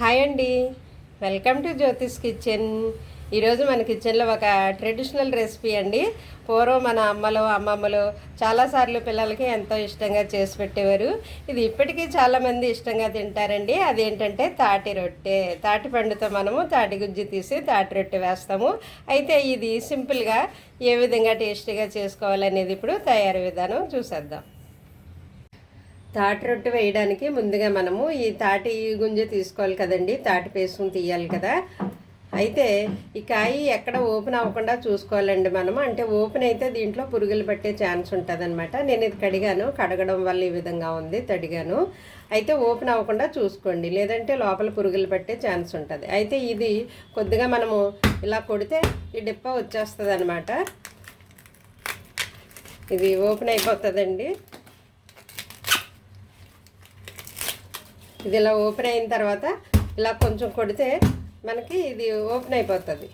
Hi అండి, welcome to Jyothish kitchen. ఈరోజు మన కిచెన్లో ఒక ట్రెడిషనల్ రెసిపీ అండి. పూర్వం మన అమ్మలు అమ్మమ్మలు చాలాసార్లు పిల్లలకి ఎంతో ఇష్టంగా చేసి పెట్టేవారు. ఇది ఇప్పటికీ చాలామంది ఇష్టంగా తింటారండి. అదేంటంటే తాటి రొట్టె. తాటి పండుతో మనము తాటి గుజ్జు తీసి తాటి రొట్టె వేస్తాము. అయితే ఇది సింపుల్గా ఏ విధంగా టేస్టీగా చేసుకోవాలనేది ఇప్పుడు తయారీ విధానం చూసేద్దాం. తాటి రొట్టె వేయడానికి ముందుగా మనము ఈ తాటి గుంజ తీసుకోవాలి కదండి, తాటి పేసుకుని తీయాలి కదా. అయితే ఈ కాయ ఎక్కడ ఓపెన్ అవ్వకుండా చూసుకోవాలండి మనము. అంటే ఓపెన్ అయితే దీంట్లో పురుగులు పట్టే ఛాన్స్ ఉంటుంది అనమాట. నేను ఇది కడిగాను, కడగడం వల్ల ఈ విధంగా ఉంది, తడిగాను. అయితే ఓపెన్ అవ్వకుండా చూసుకోండి, లేదంటే లోపల పురుగులు పట్టే ఛాన్స్ ఉంటుంది. అయితే ఇది కొద్దిగా మనము ఇలా కొడితే ఈ డిప్ప వచ్చేస్తుంది అనమాట. ఇది ఓపెన్ అయిపోతుందండి. ఇది ఇలా ఓపెన్ అయిన తర్వాత ఇలా కొంచెం కొడితే మనకి ఇది ఓపెన్ అయిపోతుంది.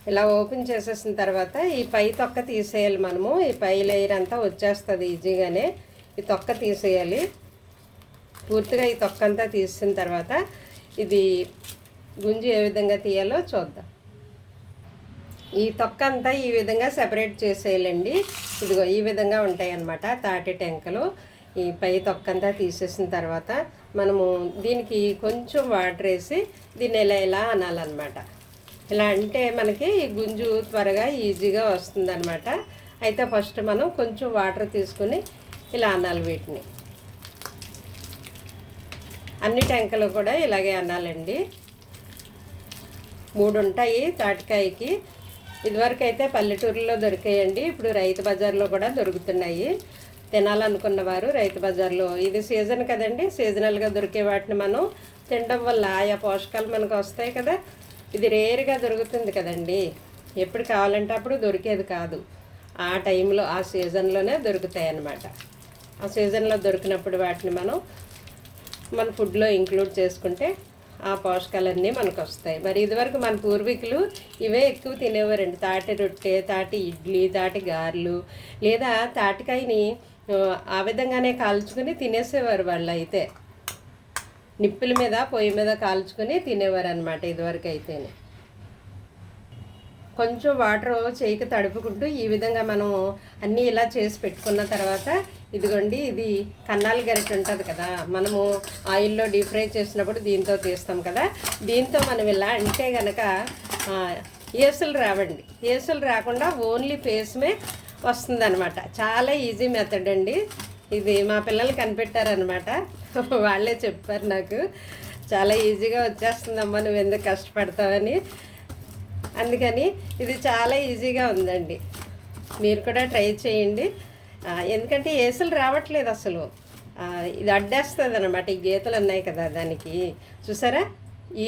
ఇలా ఓపెన్ చేసేసిన తర్వాత ఈ పై తొక్క తీసేయాలి మనము. ఈ పై లేయర్ అంతా వచ్చేస్తుంది ఈజీగానే. ఈ తొక్క తీసేయాలి పూర్తిగా. ఈ తొక్క అంతా తీసిన తర్వాత ఇది గుంజి ఏ విధంగా తీయాలో చూద్దాం. ఈ తొక్క అంతా ఈ విధంగా సెపరేట్ చేసేయాలండి. ఇదిగో ఈ విధంగా ఉంటాయి అన్నమాట తాటి టెంకలు. ఈ పై తొక్కంతా తీసేసిన తర్వాత మనము దీనికి కొంచెం వాటర్ వేసి దీన్ని ఇలా అనాలన్నమాట. ఇలా అంటే మనకి గుంజు త్వరగా ఈజీగా వస్తుందన్నమాట. అయితే ఫస్ట్ మనం కొంచెం వాటర్ తీసుకుని ఇలా అనాలి వీటిని. అన్ని టెంకలు కూడా ఇలాగే అనాలండి. 3 ఉంటాయి తాటికాయకి. ఇదివరకు అయితే పల్లెటూరులో దొరికాయండి, ఇప్పుడు రైతు బజార్లో కూడా దొరుకుతున్నాయి. తినాలనుకున్న వారు రైతు బజార్లో, ఇది సీజన్ కదండి, సీజనల్గా దొరికే వాటిని మనం తినడం వల్ల ఆయా పోషకాలు మనకు వస్తాయి కదా. ఇది రేర్గా దొరుకుతుంది కదండి, ఎప్పుడు కావాలంటే అప్పుడు దొరికేది కాదు. ఆ టైంలో ఆ సీజన్లోనే దొరుకుతాయి అన్నమాట. ఆ సీజన్లో దొరికినప్పుడు వాటిని మనం మన ఫుడ్లో ఇంక్లూడ్ చేసుకుంటే ఆ పోషకాలన్నీ మనకు వస్తాయి. మరి ఇదివరకు మన పూర్వీకులు ఇవే ఎక్కువ తినేవారండి. తాటి రొట్టె, తాటి ఇడ్లీ, తాటి గారెలు, లేదా తాటికాయని ఆ విధంగానే కాల్చుకుని తినేసేవారు వాళ్ళు. అయితే నిప్పుల మీద పొయ్యి మీద కాల్చుకొని తినేవారు అనమాట ఇదివరకు అయితేనే. కొంచెం వాటర్ చేయికి తడుపుకుంటూ ఈ విధంగా మనం అన్నీ ఇలా చేసి పెట్టుకున్న తర్వాత ఇదిగోండి, ఇది కన్నాల గరిటె ఉంటుంది కదా, మనము ఆయిల్లో డీప్ ఫ్రై చేసినప్పుడు దీంతో తీస్తాం కదా. దీంతో మనం ఇలా అంటే కనుక ఏసులు రావండి. ఏసులు రాకుండా ఓన్లీ పేసమే వస్తుందన్నమాట. చాలా ఈజీ మెథడ్ అండి ఇది. మా పిల్లలు కనిపెట్టారనమాట, వాళ్ళే చెప్పారు నాకు. చాలా ఈజీగా వచ్చేస్తుందమ్మా, నువ్వు ఎందుకు కష్టపడతావని. అందుకని ఇది చాలా ఈజీగా ఉందండి, మీరు కూడా ట్రై చేయండి. ఎందుకంటే ఏసులు రావట్లేదు అసలు, ఇది అడ్డేస్తుంది అనమాట. ఈ గీతలు ఉన్నాయి కదా దానికి, చూసారా,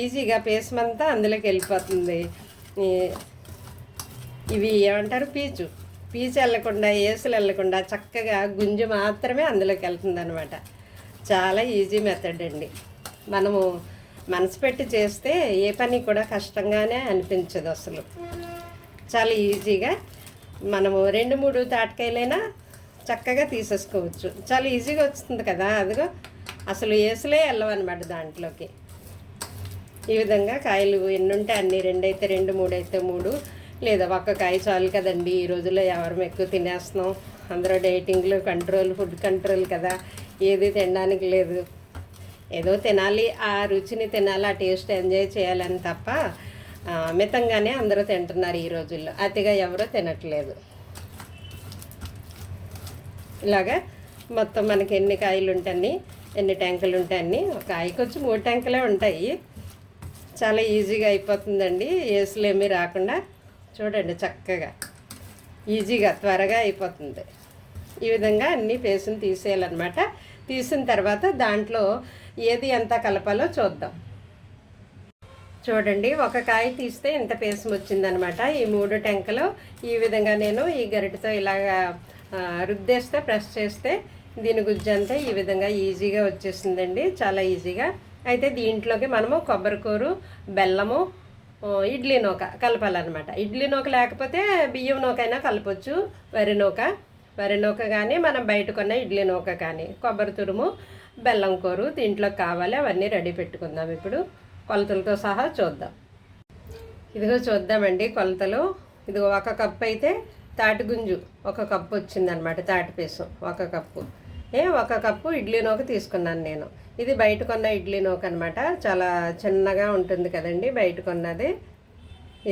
ఈజీగా పేసమంతా అందులోకి వెళ్ళిపోతుంది. ఇవి ఏమంటారు, పీచు వెళ్ళకుండా, ఏసులు వెళ్ళకుండా చక్కగా గుంజు మాత్రమే అందులోకి వెళ్తుంది అనమాట. చాలా ఈజీ మెథడ్ అండి. మనము మనసు పెట్టి చేస్తే ఏ పని కూడా కష్టంగానే అనిపించదు అసలు. చాలా ఈజీగా మనము 2-3 తాటికాయలైనా చక్కగా తీసేసుకోవచ్చు. చాలా ఈజీగా వస్తుంది కదా. అదిగో అసలు ఏసులే వెళ్ళవన్నమాట దాంట్లోకి. ఈ విధంగా కాయలు ఎన్ని ఉంటే అన్ని, 2 అయితే 2, 3 అయితే 3, లేదా ఒక్క కాయ చాలు కదండి. ఈ రోజుల్లో ఎవరం ఎక్కువ తినేస్తున్నాం, అందరూ డైటింగ్లు, ఫుడ్ కంట్రోల్ కదా, ఏది తినడానికి లేదు. ఏదో తినాలి, ఆ రుచిని తినాలి, ఆ టేస్ట్ ఎంజాయ్ చేయాలని తప్ప మితంగానే అందరూ తింటున్నారు ఈ రోజుల్లో. అతిగా ఎవరో తినట్లేదు. ఇలాగా మొత్తం మనకి ఎన్ని కాయలు ఉంటాయి, ఎన్ని ట్యాంకులు ఉంటాయని, ఒక కాయకి వచ్చి 3 ట్యాంకులే ఉంటాయి. చాలా ఈజీగా అయిపోతుందండి, ఏసులు ఏమీ రాకుండా. చూడండి చక్కగా ఈజీగా త్వరగా అయిపోతుంది. ఈ విధంగా అన్నీ పేసుని తీసేయాలన్నమాట. తీసిన తర్వాత దాంట్లో ఏది ఎంత కలపాలో చూద్దాం. చూడండి, ఒక కాయ తీస్తే ఇంత పేసం వచ్చిందనమాట. ఈ 3 టెంకలు ఈ విధంగా నేను ఈ గరిటెతో ఇలాగా రుద్దేస్తే, ప్రెస్ చేస్తే దీని గుజ్జంతా ఈ విధంగా ఈజీగా వచ్చేసిందండి, చాలా ఈజీగా. అయితే దీంట్లోకి మనము కొబ్బరికూరు, బెల్లము, ఇడ్లీ నూక కలపాలన్నమాట. ఇడ్లీ నూక లేకపోతే బియ్యం నూకైనా కలపచ్చు, వరి నూక కానీ మనం బయట కొన్న ఇడ్లీ నూక కానీ, కొబ్బరి తురుము, బెల్లం కూర దీంట్లో కావాలి. అవన్నీ రెడీ పెట్టుకుందాం. ఇప్పుడు కొలతలతో సహా చూద్దాం. ఇదిగో చూద్దామండి కొలతలు. ఇదిగో 1 కప్పు అయితే తాటి గుంజు 1 కప్పు వచ్చిందనమాట. తాటిపీసు 1 కప్పు. 1 కప్పు ఇడ్లీ నూక తీసుకున్నాను నేను. ఇది బయట కొన్న ఇడ్లీ నూక అనమాట. చాలా చిన్నగా ఉంటుంది కదండి బయట కొన్నది.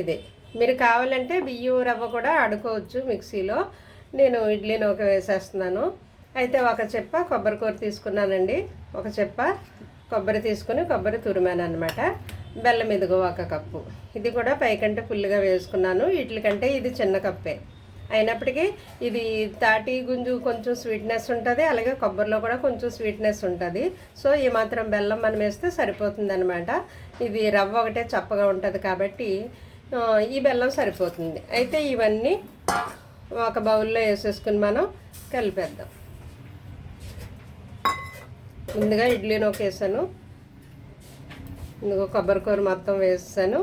ఇది మీరు కావాలంటే బియ్యం రవ్వ కూడా ఆడుకోవచ్చు మిక్సీలో. నేను ఇడ్లీ నూక వేసేస్తున్నాను. అయితే 1 చెప్ప కొబ్బరి కూర తీసుకున్నానండి. 1 చెప్ప కొబ్బరి తీసుకుని కొబ్బరి తురిమాను అనమాట. బెల్లం ఇదిగో 1 కప్పు. ఇది కూడా పైకంటే ఫుల్గా వేసుకున్నాను. వీటికంటే ఇది చిన్న కప్పే అయినప్పటికీ ఇది తాటి గుంజు కొంచెం స్వీట్నెస్ ఉంటుంది, అలాగే కొబ్బరిలో కూడా కొంచెం స్వీట్నెస్ ఉంటుంది. సో ఈ మాత్రం బెల్లం మనం వేస్తే సరిపోతుంది అనమాట. ఇది రవ్వ ఒకటే చప్పగా ఉంటుంది కాబట్టి ఈ బెల్లం సరిపోతుంది. అయితే ఇవన్నీ ఒక బౌల్లో వేసేసుకుని మనం కలిపేద్దాం. ముందుగా ఇడ్లీ నూక వేసాను, ఇందులో కొబ్బరి కూర మొత్తం వేసాను,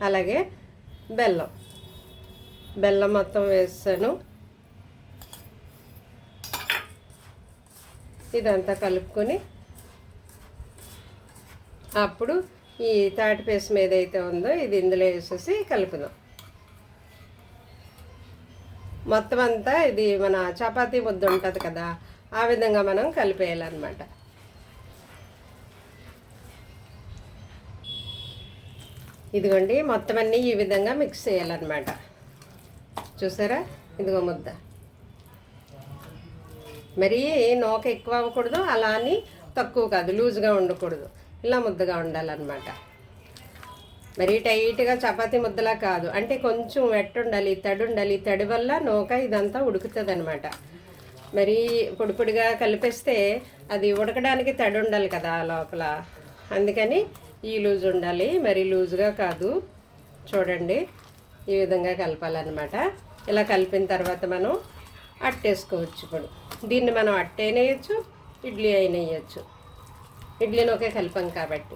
అలాగే బెల్లం మొత్తం వేసాను. ఇదంతా కలుపుకొని అప్పుడు ఈ తాటి పేస్ట్ ఏదైతే ఉందో ఇది ఇందులో వేసేసి కలుపుదాం. మొత్తం అంతా ఇది మన చపాతీ ముద్ద ఉంటుంది కదా, ఆ విధంగా మనం కలిపేయాలన్నమాట. ఇదిగోండి మొత్తం అన్నీ ఈ విధంగా మిక్స్ చేయాలన్నమాట. చూసారా, ఇదిగో ముద్ద. మరీ నూక ఎక్కువ అవ్వకూడదు, అలా అని తక్కువ కాదు, లూజ్గా ఉండకూడదు, ఇలా ముద్దగా ఉండాలన్నమాట. మరీ టైట్గా చపాతీ ముద్దలా కాదు, అంటే కొంచెం వెట్ ఉండాలి, తడి ఉండాలి. తడి వల్ల నూక ఇదంతా ఉడుకుతుంది అనమాట. మరీ పొడి పొడిగా కలిపేస్తే అది ఉడకడానికి తడి ఉండాలి కదా లోపల, అందుకని ఈ లూజ్ ఉండాలి, మరీ లూజ్గా కాదు. చూడండి ఈ విధంగా కలపాలన్నమాట. ఇలా కలిపిన తర్వాత మనం అట్టేసుకోవచ్చు. ఇప్పుడు దీన్ని మనం అట్టైనా వేయచ్చు, ఇడ్లీ అయినా వేయచ్చు. ఇడ్లీని ఒకే కలిపాం కాబట్టి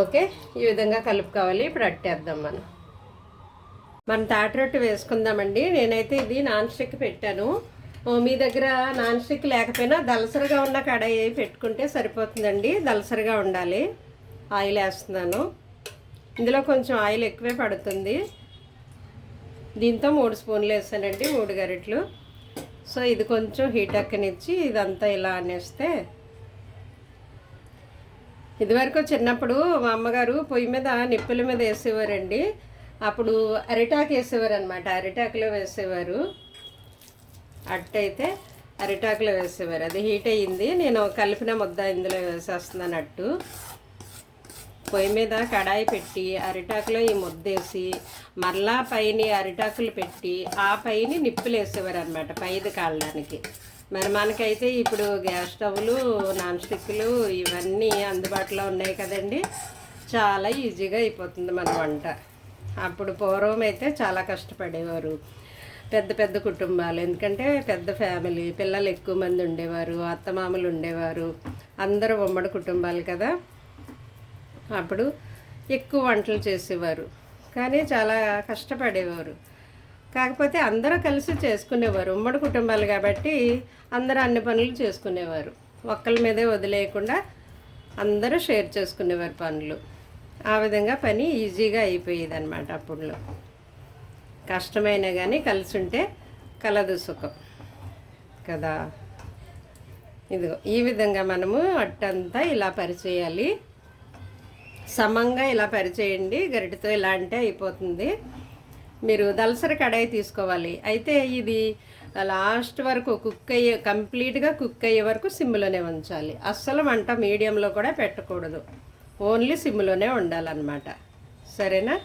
ఓకే, ఈ విధంగా కలుపుకోవాలి. ఇప్పుడు అట్టేద్దాం. మనం తాటి రొట్టె వేసుకుందామండి. నేనైతే ఇది నాన్ స్టిక్ పెట్టాను. మీ దగ్గర నాన్ స్టిక్ లేకపోయినా దలసరిగా ఉన్న కడాయి పెట్టుకుంటే సరిపోతుందండి. దలసరిగా ఉండాలి. ఆయిల్ వేస్తున్నాను. ఇందులో కొంచెం ఆయిల్ ఎక్కువే పడుతుంది. దీంతో 3 స్పూన్లు వేసానండి, 3 గరిటెలు. సో ఇది కొంచెం హీట్ ఎక్కనిచ్చి ఇదంతా ఇలా అనేస్తే, ఇదివరకు చిన్నప్పుడు మా అమ్మగారు పొయ్యి మీద నిప్పుల మీద వేసేవారండి. అప్పుడు అరిటాకు వేసేవారు అనమాట. అరిటాకులో వేసేవారు. అట్టయితే అరిటాకులో వేసేవారు. అది హీట్ అయ్యింది. నేను కలిపిన ముద్ద ఇందులో వేసేస్తున్నాను. అట్టు పొయ్యి మీద కడాయి పెట్టి అరిటాకులో ఈ ముద్దేసి మరలా పైన అరిటాకులు పెట్టి ఆ పైన నిప్పులు వేసేవారు అనమాట, పైది కాలడానికి. మరి మనకైతే ఇప్పుడు గ్యాస్ స్టవ్లు, నాన్ స్టిక్లు ఇవన్నీ అందుబాటులో ఉన్నాయి కదండి. చాలా ఈజీగా అయిపోతుంది మన వంట. అప్పుడు పూర్వం అయితే చాలా కష్టపడేవారు. పెద్ద పెద్ద కుటుంబాలు, ఎందుకంటే పెద్ద ఫ్యామిలీ, పిల్లలు ఎక్కువ మంది ఉండేవారు, అత్తమామలు ఉండేవారు, అందరూ ఉమ్మడి కుటుంబాలు కదా. అప్పుడు ఎక్కువ వంటలు చేసేవారు, కానీ చాలా కష్టపడేవారు. కాకపోతే అందరూ కలిసి చేసుకునేవారు. ఉమ్మడి కుటుంబాలు కాబట్టి అందరూ అన్ని పనులు చేసుకునేవారు. ఒక్కళ్ళ మీదే వదిలేయకుండా అందరూ షేర్ చేసుకునేవారు పనులు. ఆ విధంగా పని ఈజీగా అయిపోయేది అనమాట. అప్పుడులో కష్టమైనా కానీ కలిసి ఉంటే కలదు సుఖం కదా. ఇదిగో ఈ విధంగా మనము అట్టంతా ఇలా పరిచేయాలి. సమంగా ఇలా పరిచేయండి. గరిటెతో ఇలా అంటే అయిపోతుంది. మీరు దలసరి కడాయి తీసుకోవాలి. అయితే ఇది లాస్ట్ వరకు కంప్లీట్గా కుక్ అయ్యే వరకు సిమ్లోనే ఉంచాలి. అస్సలు మంట మీడియంలో కూడా పెట్టకూడదు, ఓన్లీ సిమ్లోనే ఉండాలన్నమాట. సరేనా?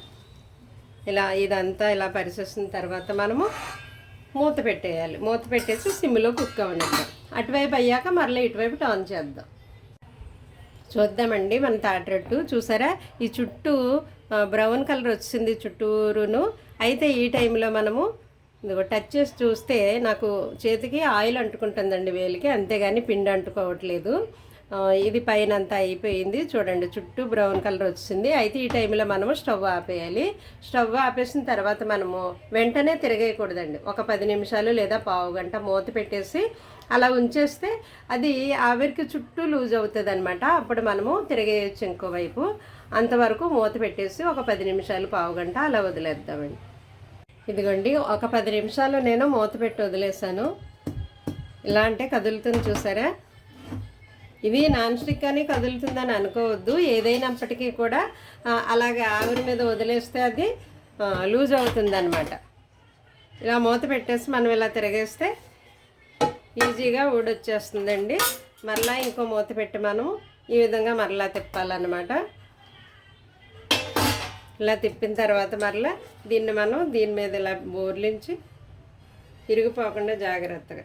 ఇలా ఇదంతా ఇలా పరిచేసిన తర్వాత మనము మూత పెట్టేయాలి. మూత పెట్టేసి సిమ్లో కుక్ అవనిద్దాం. అటువైపు అయ్యాక మరలా ఇటువైపు టర్న్ చేద్దాం. చూద్దామండి మన తాటి రొట్టు. చూసారా, ఈ చుట్టూ బ్రౌన్ కలర్ వచ్చింది చుట్టూరును. అయితే ఈ టైంలో మనము టచ్ చేసి చూస్తే నాకు చేతికి ఆయిల్ అంటుకుంటుందండి, వేలికి, అంతేగాని పిండి అంటుకోవట్లేదు. ఇది పైన అంతా అయిపోయింది. చూడండి చుట్టూ బ్రౌన్ కలర్ వచ్చింది. అయితే ఈ టైంలో మనము స్టవ్ ఆపేయాలి. స్టవ్ ఆపేసిన తర్వాత మనము వెంటనే తిరగేయకూడదండి. ఒక 10 నిమిషాలు లేదా పావు గంట మూత పెట్టేసి అలా ఉంచేస్తే అది ఆవిరికి చుట్టూ లూజ్ అవుతుంది అనమాట. అప్పుడు మనము తిరిగేయచ్చు ఇంకోవైపు. అంతవరకు మూత పెట్టేసి ఒక 10 నిమిషాలు, పావుగంట అలా వదిలేద్దామండి. ఇదిగోండి, ఒక 10 నిమిషాలు నేను మూత పెట్టి వదిలేసాను. ఇలా అంటే కదులుతుంది చూసారా. ఇది నాన్ స్టిక్ అని కదులుతుందని అనుకోవద్దు. ఏదైనప్పటికీ కూడా అలాగే ఆవిరి మీద వదిలేస్తే అది లూజ్ అవుతుంది అనమాట. ఇలా మూత పెట్టేసి మనం ఇలా తిరిగేస్తే ఈజీగా ఊడొచ్చేస్తుందండి. మరలా ఇంకో మూత పెట్టి మనం ఈ విధంగా మరలా తిప్పాలన్నమాట. ఇలా తిప్పిన తర్వాత మరలా దీన్ని మనం దీని మీద ఇలా బోర్లించి ఇరిగిపోకుండా జాగ్రత్తగా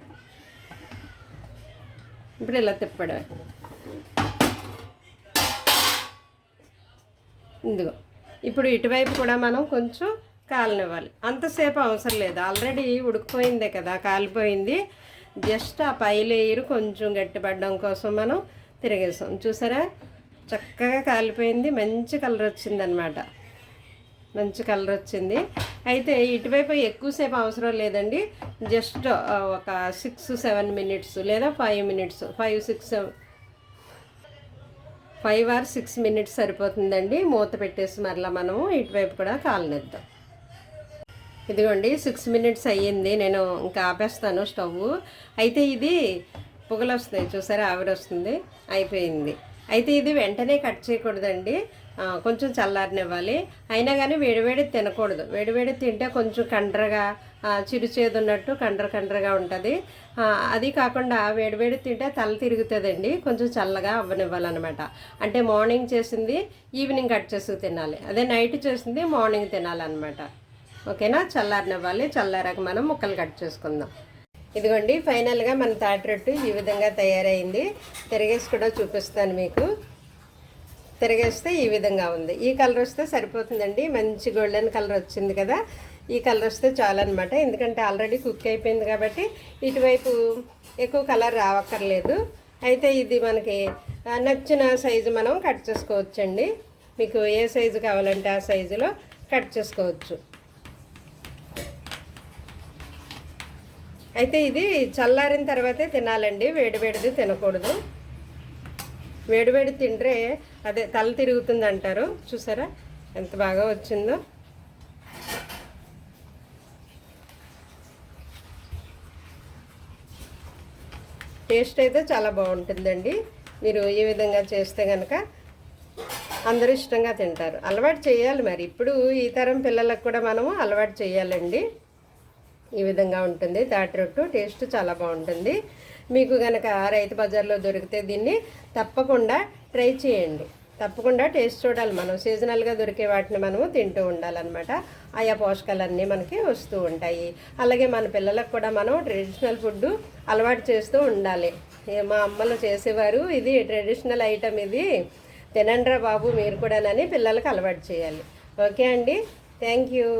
ఇప్పుడు ఇలా తిప్పడమే. ఇందులో ఇప్పుడు ఇటువైపు కూడా మనం కొంచెం కాలనివ్వాలి. అంతసేపు అవసరం లేదు, ఆల్రెడీ ఉడికిపోయిందే కదా, కాలిపోయింది. జస్ట్ ఆ పై లేయర్ కొంచెం గట్టిపడడం కోసం మనం తిరిగేసాం. చూసారా, చక్కగా కాలిపోయింది. మంచి కలర్ వచ్చిందనమాట, మంచి కలర్ వచ్చింది. అయితే ఇటువైపు ఎక్కువసేపు అవసరం లేదండి. జస్ట్ ఒక 6-7 మినిట్స్ లేదా 5 మినిట్స్, 5 or 6 మినిట్స్ సరిపోతుందండి. మూత పెట్టేసి మరలా మనము ఇటువైపు కూడా కాలనిద్దాం. ఇదిగోండి 6 మినిట్స్ అయ్యింది. నేను ఇంకా ఆపేస్తాను స్టవ్. అయితే ఇది పొగలు వస్తాయి చూసారా, ఆవిరి వస్తుంది. అయిపోయింది. అయితే ఇది వెంటనే కట్ చేయకూడదండి, కొంచెం చల్లారనివ్వాలి. అయినా కానీ వేడివేడి తినకూడదు. వేడివేడి తింటే కొంచెం కండ్రగా చిరుచేదు ఉన్నట్టు కండ్రగా ఉంటుంది. అది కాకుండా వేడివేడి తింటే తల తిరుగుతుందండి. కొంచెం చల్లగా అవ్వనివ్వాలన్నమాట. అంటే మార్నింగ్ చేసింది ఈవినింగ్ కట్ చేసి తినాలి, అదే నైట్ చేసింది మార్నింగ్ తినాలన్నమాట. ఓకేనా, చల్లారనివ్వాలి. చల్లారాక మనం ముక్కలు కట్ చేసుకుందాం. ఇదిగోండి, ఫైనల్గా మన తాటి రొట్టె ఈ విధంగా తయారైంది. తిరిగేసి కూడా చూపిస్తాను మీకు. తిరిగేస్తే ఈ విధంగా ఉంది. ఈ కలర్ వస్తే సరిపోతుందండి. మంచి గోల్డెన్ కలర్ వచ్చింది కదా, ఈ కలర్ వస్తే చాలన్నమాట. ఎందుకంటే ఆల్రెడీ కుక్ అయిపోయింది కాబట్టి ఇటువైపు ఎక్కువ కలర్ రావక్కర్లేదు. అయితే ఇది మనకి నచ్చిన సైజు మనం కట్ చేసుకోవచ్చండి. మీకు ఏ సైజు కావాలంటే ఆ సైజులో కట్ చేసుకోవచ్చు. అయితే ఇది చల్లారిన తర్వాతే తినాలండి, వేడివేడిది తినకూడదు. వేడివేడి తింటే అదే తల తిరుగుతుంది అంటారు. చూసారా ఎంత బాగా వచ్చిందో. టేస్ట్ అయితే చాలా బాగుంటుందండి. మీరు ఈ విధంగా చేస్తే కనుక అందరూ ఇష్టంగా తింటారు. అలవాటు చేయాలి మరి. ఇప్పుడు ఈ తరం పిల్లలకు కూడా మనము అలవాటు చేయాలండి. ఈ విధంగా ఉంటుంది తాటి రొట్టు. టేస్ట్ చాలా బాగుంటుంది. మీకు కనుక రైతు బజార్లో దొరికితే దీన్ని తప్పకుండా ట్రై చేయండి. తప్పకుండా టేస్ట్ చూడాలి. మనం సీజనల్గా దొరికే వాటిని మనము తింటూ ఉండాలన్నమాట. ఆయా పోషకాలన్నీ మనకి వస్తూ ఉంటాయి. అలాగే మన పిల్లలకు కూడా మనం ట్రెడిషనల్ ఫుడ్ అలవాటు చేస్తూ ఉండాలి. మా అమ్మలు చేసేవారు, ఇది ట్రెడిషనల్ ఐటమ్, ఇది తినండ్రా బాబు మీరు కూడానని పిల్లలకు అలవాటు చేయాలి. ఓకే అండి, థ్యాంక్ యూ.